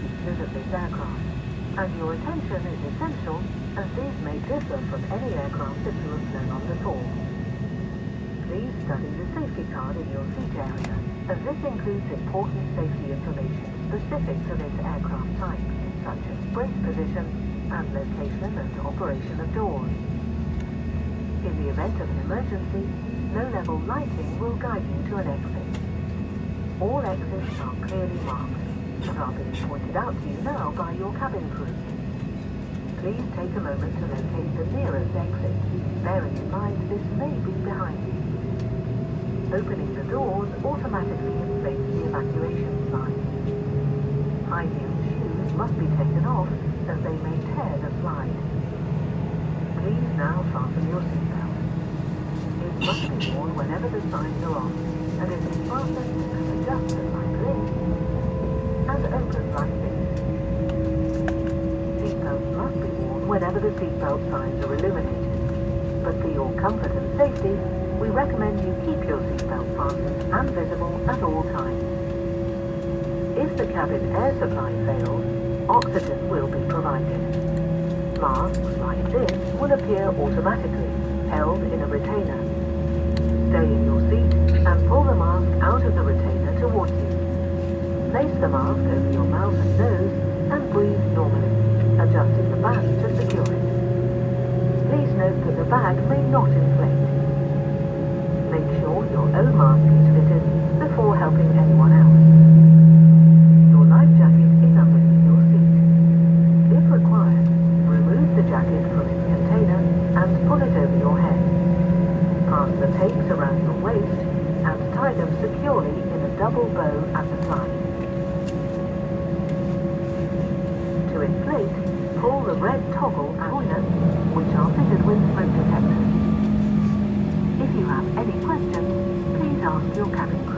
features of this aircraft, and your attention is essential as these may differ from any aircraft that you have flown on before. Please study the safety card in your seat area, as this includes important safety information specific to this aircraft type, such as brake position and location and operation of doors. In the event of an emergency, low-level lighting will guide you to an exit. All exits are clearly marked and are being pointed out to you now by your cabin crew. Please take a moment to locate the nearest exit, bearing in mind this may be behind you. Opening the doors automatically inflates the evacuation slide. High-heeled shoes must be taken off as they may tear the slide. Please now fasten your seatbelt. It must be worn whenever the signs are on, and it is fastened and adjusted like this, and opened like this. Seatbelts must be worn whenever the seatbelt signs are illuminated, but for your comfort and safety, we recommend you keep your seatbelt fastened and visible at all times. If the cabin air supply fails, oxygen will be provided. Masks like this will appear automatically, held in a retainer. Stay in your seat and pull the mask out of the retainer towards you. Place the mask over your mouth and nose and breathe normally, adjusting the band to secure it. Please note that the bag may not inflate. Make sure your own mask is fitted before helping anyone else. Your life jacket is underneath your seat. If required, remove the jacket from its container and pull it over your head. Pass the tapes around your waist and tie them securely in a double bow at the side. To inflate, pull the red toggle and toilets, which are fitted with smoke detectors. If you have any questions, please ask your cabin crew.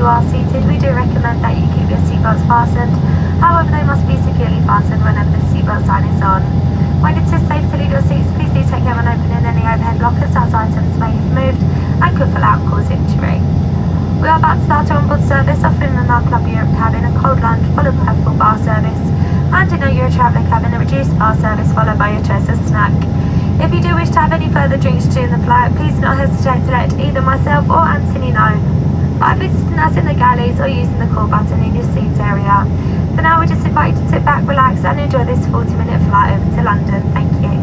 you are seated, we do recommend that you keep your seatbelts fastened. However, they must be securely fastened whenever the seatbelt sign is on. When it is safe to leave your seats, please do take care when opening any overhead lockers, as items may have moved and could fall out and cause injury. We are about to start our onboard service, offering in our Club Europe cabin a cold lunch followed by a full bar service, and in our Euro Traveller cabin a reduced bar service followed by your choice of snack. If you do wish to have any further drinks during the flight, please do not hesitate to let either myself or Anthony know by visiting us in the galleys or using the call button in your seat area. For now, we just invite you to sit back, relax and enjoy this 40-minute flight over to London. Thank you.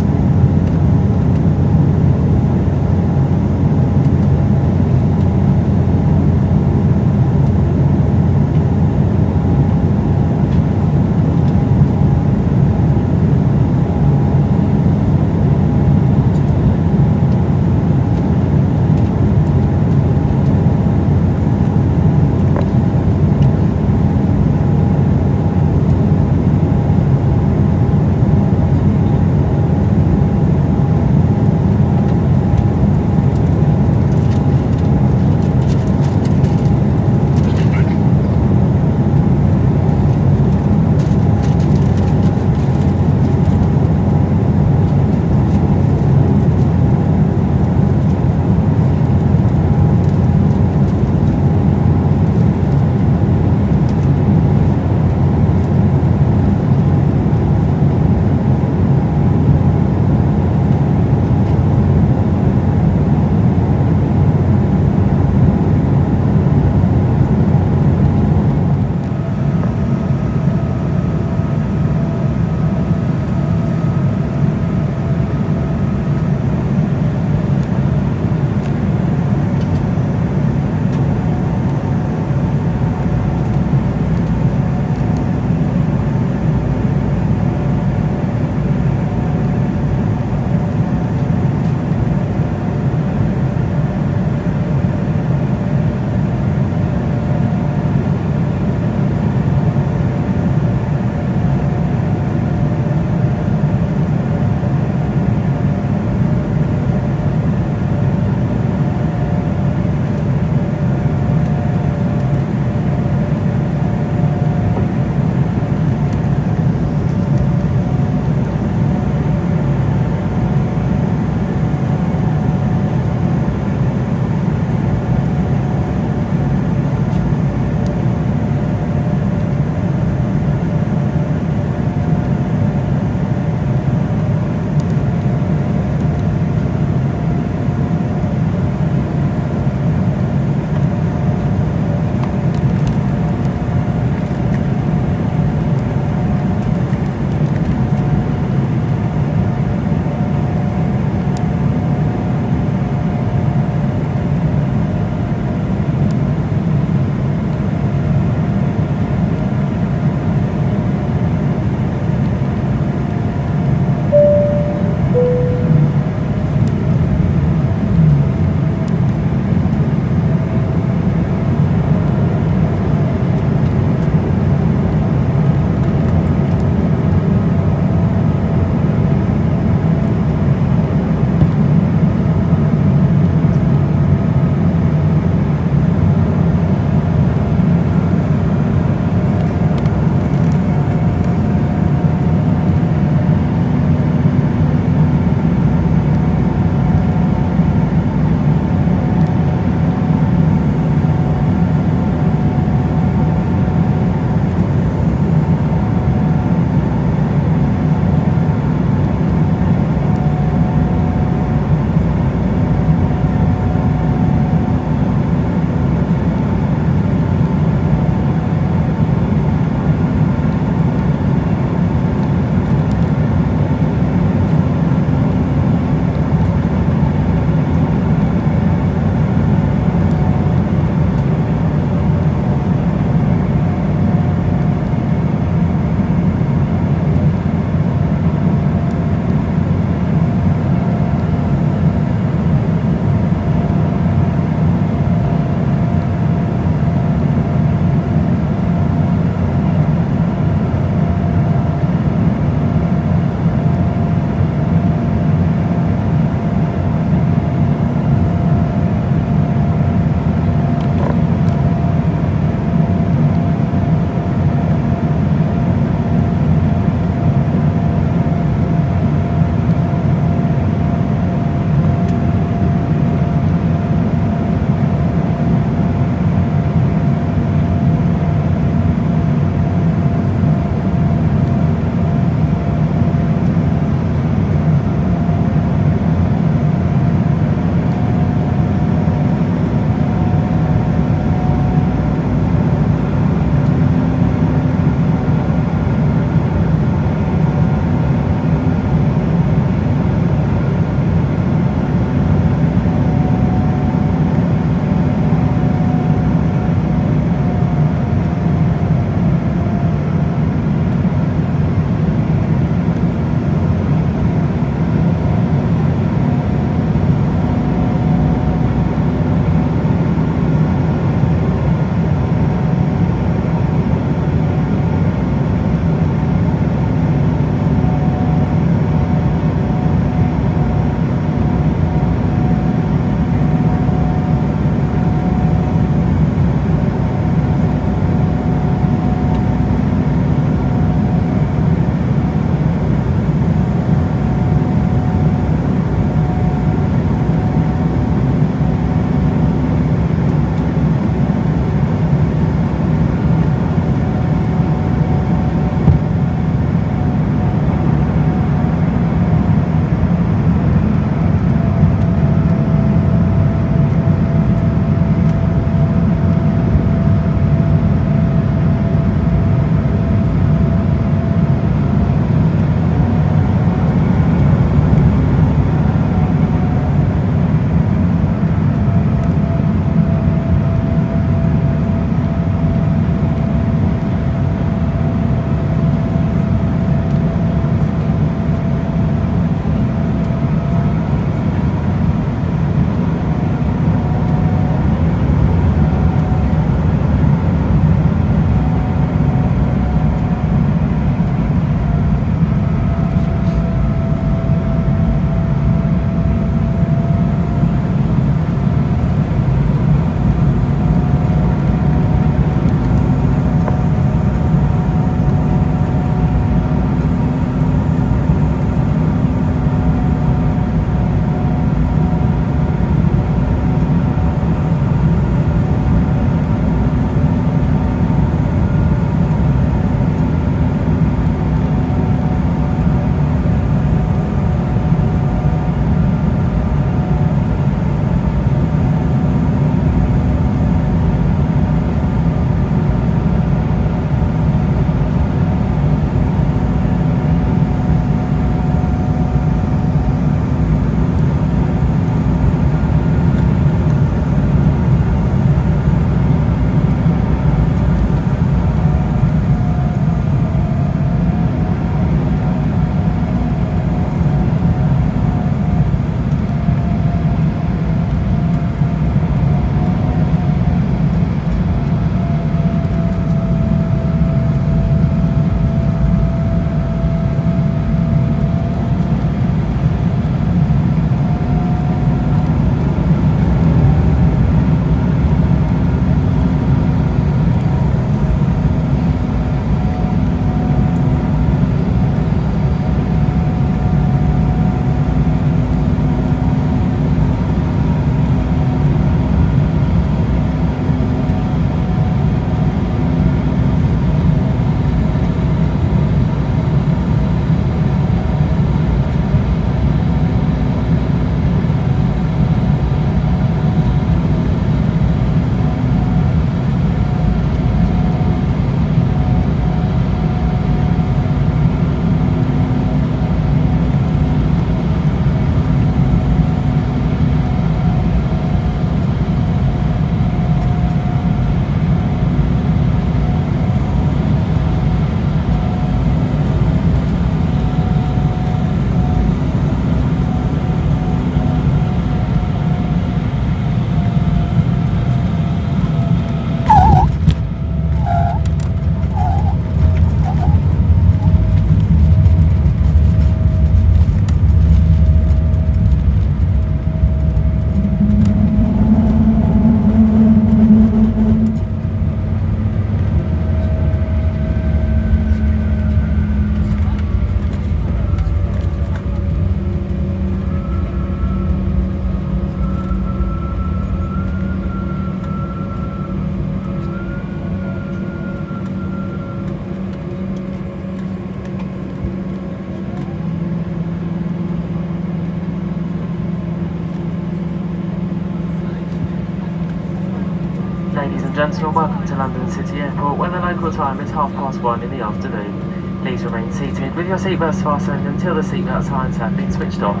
gentlemen, welcome to London City Airport, where the local time is 1:30 in the afternoon. Please remain seated with your seatbelts fastened until the seatbelt signs have been switched off.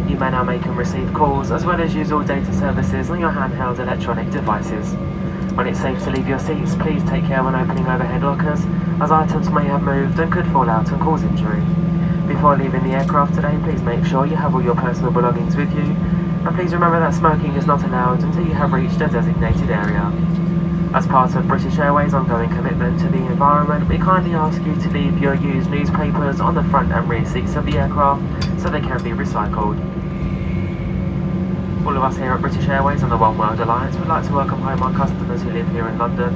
You may now make and receive calls, as well as use all data services on your handheld electronic devices. When it's safe to leave your seats, please take care when opening overhead lockers, as items may have moved and could fall out and cause injury. Before leaving the aircraft today, please make sure you have all your personal belongings with you, and please remember that smoking is not allowed until you have reached a designated area. As part of British Airways' ongoing commitment to the environment, we kindly ask you to leave your used newspapers on the front and rear seats of the aircraft so they can be recycled. All of us here at British Airways and the One World Alliance would like to welcome home our customers who live here in London,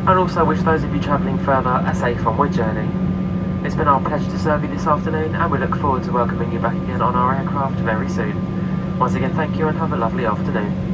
and also wish those of you travelling further a safe onward journey. It's been our pleasure to serve you this afternoon, and we look forward to welcoming you back again on our aircraft very soon. Once again, thank you and have a lovely afternoon.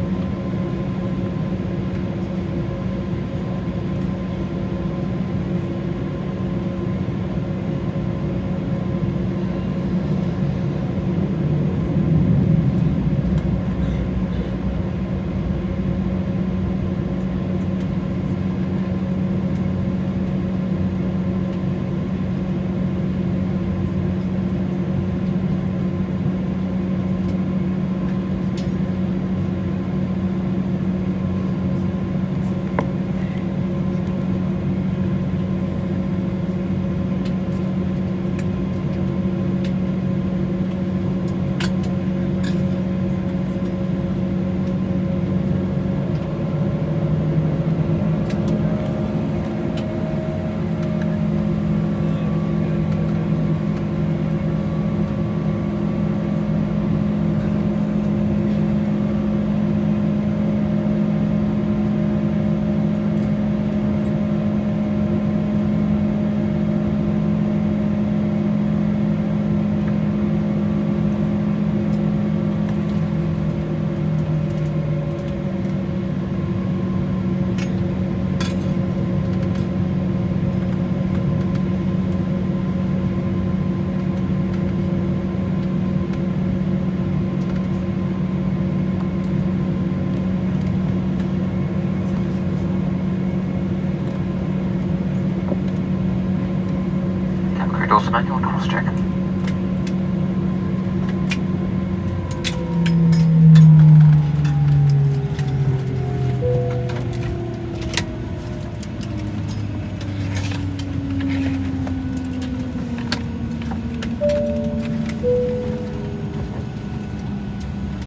Doors manual pulse check.